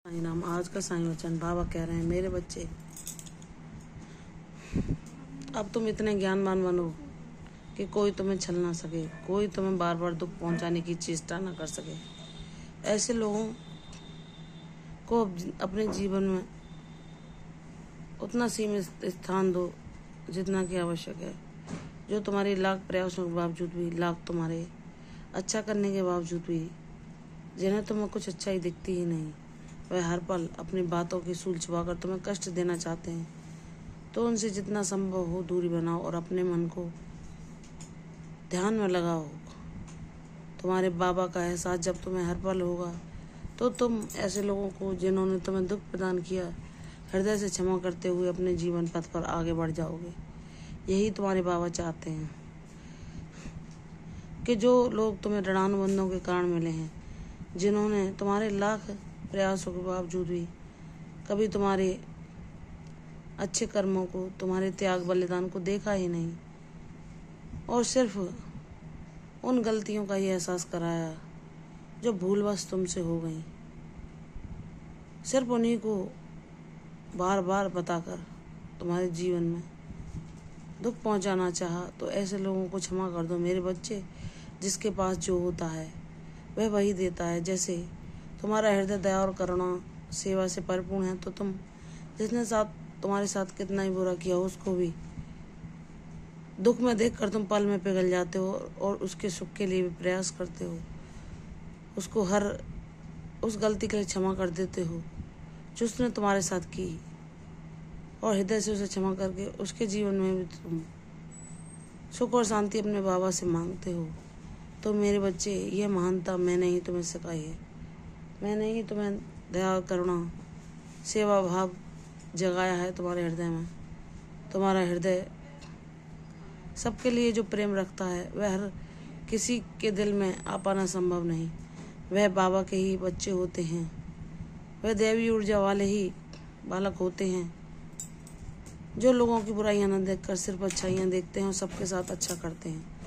साईं राम। आज का साईं वचन बाबा कह रहे हैं, मेरे बच्चे अब तुम इतने ज्ञानवान बनो कि कोई तुम्हें छल ना सके, कोई तुम्हें बार बार दुख पहुंचाने की चेष्टा ना कर सके। ऐसे लोगों को अपने जीवन में उतना सीमित स्थान दो जितना कि आवश्यक है। जो तुम्हारे लाख प्रयासों के बावजूद भी, लाख तुम्हारे अच्छा करने के बावजूद भी, जिन्हें तुम्हें कुछ अच्छाई दिखती ही नहीं, वह हर पल अपनी बातों की सूल छुपाकर तुम्हें कष्ट देना चाहते हैं। तो उनसे जितना संभव हो दूरी बनाओ और अपने मन को ध्यान में लगाओ। तुम्हारे बाबा का एहसास जब तुम्हें हर पल होगा तो तुम ऐसे लोगों को जिन्होंने तुम्हें दुख प्रदान किया, हृदय से क्षमा करते हुए अपने जीवन पथ पर आगे बढ़ जाओगे। यही तुम्हारे बाबा चाहते हैं कि जो लोग तुम्हें ऋणानुबंधों के कारण मिले हैं, जिन्होंने तुम्हारे लाख प्रयासों के बावजूद भी कभी तुम्हारे अच्छे कर्मों को, तुम्हारे त्याग बलिदान को देखा ही नहीं और सिर्फ उन गलतियों का ही एहसास कराया जो भूलवश तुमसे हो गई, सिर्फ उन्हीं को बार बार बताकर तुम्हारे जीवन में दुख पहुंचाना चाहा, तो ऐसे लोगों को क्षमा कर दो मेरे बच्चे। जिसके पास जो होता है वह वही देता है। जैसे तुम्हारा हृदय दया और करुणा सेवा से परिपूर्ण है, तो तुम जिसने तुम्हारे साथ कितना ही बुरा किया हो, उसको भी दुख में देखकर तुम पल में पिघल जाते हो और उसके सुख के लिए भी प्रयास करते हो। उसको हर उस गलती के लिए क्षमा कर देते हो जो उसने तुम्हारे साथ की, और हृदय से उसे क्षमा करके उसके जीवन में भी तुम सुख और शांति अपने बाबा से मांगते हो। तो मेरे बच्चे, यह महानता मैंने ही तुम्हें सिखाई है। मैंने ही तुम्हें दया करुणा सेवा भाव जगाया है तुम्हारे हृदय में। तुम्हारा हृदय सबके लिए जो प्रेम रखता है, वह हर किसी के दिल में आ पाना संभव नहीं। वह बाबा के ही बच्चे होते हैं, वह दैवी ऊर्जा वाले ही बालक होते हैं जो लोगों की बुराइयां न देखकर सिर्फ अच्छाइयां देखते हैं और सबके साथ अच्छा करते हैं।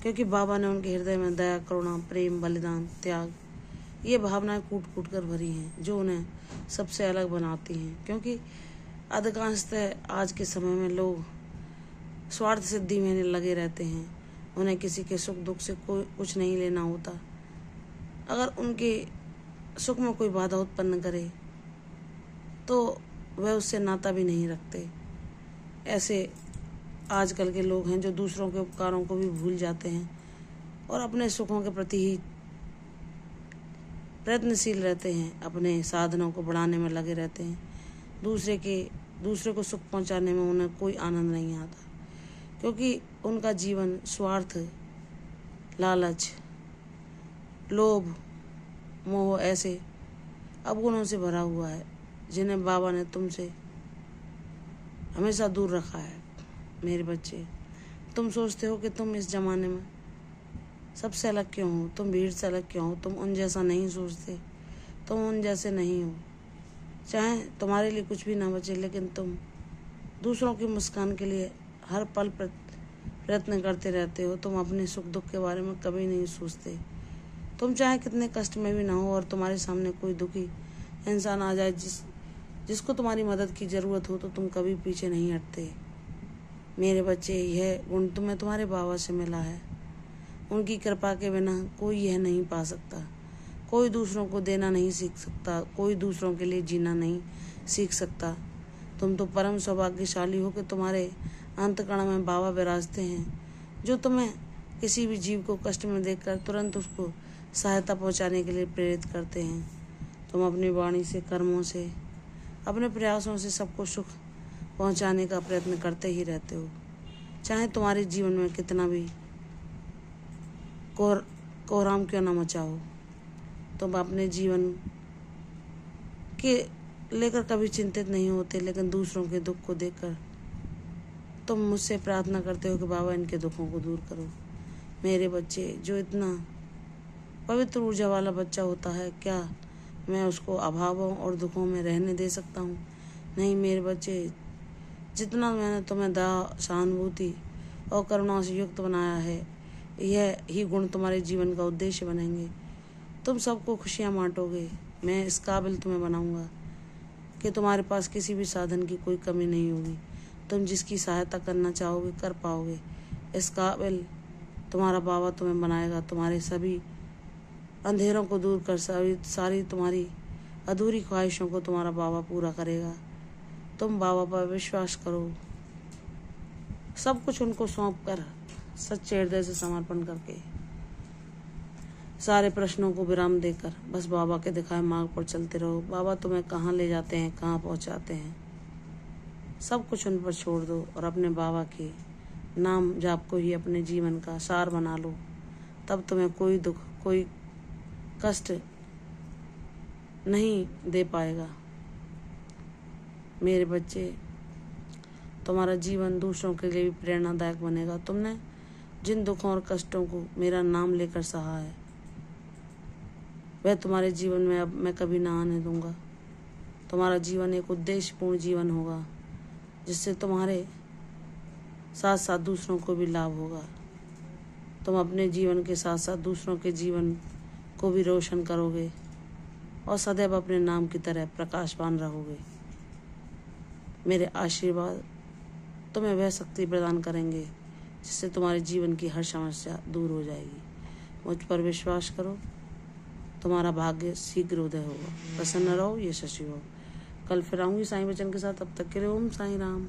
क्योंकि बाबा ने उनके हृदय में दया, करुणा, प्रेम, बलिदान, त्याग, ये भावनाएं कूट कूट कर भरी हैं जो उन्हें सबसे अलग बनाती हैं। क्योंकि अधिकांशतः आज के समय में लोग स्वार्थ सिद्धि में लगे रहते हैं। उन्हें किसी के सुख दुख से कोई कुछ नहीं लेना होता। अगर उनके सुख में कोई बाधा उत्पन्न करे तो वह उससे नाता भी नहीं रखते। ऐसे आजकल के लोग हैं जो दूसरों के उपकारों को भी भूल जाते हैं और अपने सुखों के प्रति ही प्रयत्नशील रहते हैं, अपने साधनों को बढ़ाने में लगे रहते हैं। दूसरे को सुख पहुंचाने में उन्हें कोई आनंद नहीं आता, क्योंकि उनका जीवन स्वार्थ, लालच, लोभ, मोह ऐसे अवगुणों से भरा हुआ है जिन्हें बाबा ने तुमसे हमेशा दूर रखा है। मेरे बच्चे, तुम सोचते हो कि तुम इस जमाने में सबसे अलग क्यों हो, तुम भीड़ से अलग क्यों हो, तुम उन जैसा नहीं सोचते, तुम उन जैसे नहीं हो। चाहे तुम्हारे लिए कुछ भी ना बचे, लेकिन तुम दूसरों की मुस्कान के लिए हर पल प्रयत्न करते रहते हो। तुम अपने सुख दुख के बारे में कभी नहीं सोचते। तुम चाहे कितने कष्ट में भी ना हो और तुम्हारे सामने कोई दुखी इंसान आ जाए जिसको तुम्हारी मदद की ज़रूरत हो, तो तुम कभी पीछे नहीं हटते। मेरे बच्चे, यह गुण तुम्हें तुम्हारे बाबा से मिला है। उनकी कृपा के बिना कोई यह नहीं पा सकता। कोई दूसरों को देना नहीं सीख सकता, कोई दूसरों के लिए जीना नहीं सीख सकता। तुम तो परम सौभाग्यशाली हो कि तुम्हारे अंतकण में बाबा विराजते हैं, जो तुम्हें किसी भी जीव को कष्ट में देखकर तुरंत उसको सहायता पहुंचाने के लिए प्रेरित करते हैं। तुम अपनी वाणी से, कर्मों से, अपने प्रयासों से सबको सुख पहुंचाने का प्रयत्न करते ही रहते हो। चाहे तुम्हारे जीवन में कितना भी कोहराम क्यों न मचा हो, तुम अपने जीवन के लेकर कभी चिंतित नहीं होते, लेकिन दूसरों के दुख को देखकर तुम मुझसे प्रार्थना करते हो कि बाबा इनके दुखों को दूर करो। मेरे बच्चे, जो इतना पवित्र ऊर्जा वाला बच्चा होता है, क्या मैं उसको अभावों और दुखों में रहने दे सकता हूँ? नहीं मेरे बच्चे, जितना मैंने तुम्हें दया, सहानुभूति और करुणा से युक्त बनाया है, यह ही गुण तुम्हारे जीवन का उद्देश्य बनेंगे। तुम सबको खुशियाँ बांटोगे, मैं इस काबिल तुम्हें बनाऊंगा कि तुम्हारे पास किसी भी साधन की कोई कमी नहीं होगी। तुम जिसकी सहायता करना चाहोगे कर पाओगे। इस काबिल तुम्हारा बाबा तुम्हें बनाएगा। तुम्हारे सभी अंधेरों को दूर कर सारी तुम्हारी अधूरी ख्वाहिशों को तुम्हारा बाबा पूरा करेगा। तुम बाबा पर विश्वास करो, सब कुछ उनको सौंप कर, सच्चे हृदय से समर्पण करके, सारे प्रश्नों को विराम देकर बस बाबा के दिखाए मार्ग पर चलते रहो। बाबा तुम्हें कहाँ ले जाते हैं, कहाँ पहुँचाते हैं, सब कुछ उन पर छोड़ दो और अपने बाबा के नाम जाप को ही अपने जीवन का सार बना लो। तब तुम्हें कोई दुख, कोई कष्ट नहीं दे पाएगा। मेरे बच्चे, तुम्हारा जीवन दूसरों के लिए भी प्रेरणादायक बनेगा। तुमने जिन दुखों और कष्टों को मेरा नाम लेकर सहा है, वह तुम्हारे जीवन में अब मैं कभी ना आने दूंगा। तुम्हारा जीवन एक उद्देश्यपूर्ण जीवन होगा, जिससे तुम्हारे साथ साथ दूसरों को भी लाभ होगा। तुम अपने जीवन के साथ साथ दूसरों के जीवन को भी रोशन करोगे और सदैव अपने नाम की तरह प्रकाशवान रहोगे। मेरे आशीर्वाद तुम्हें वह शक्ति प्रदान करेंगे जिससे तुम्हारे जीवन की हर समस्या दूर हो जाएगी। मुझ पर विश्वास करो, तुम्हारा भाग्य शीघ्र उदय होगा। प्रसन्न रहो, यशस्वी हो। कल फिर आऊंगी साईं वचन के साथ। तब तक के लिए ओम साईं राम।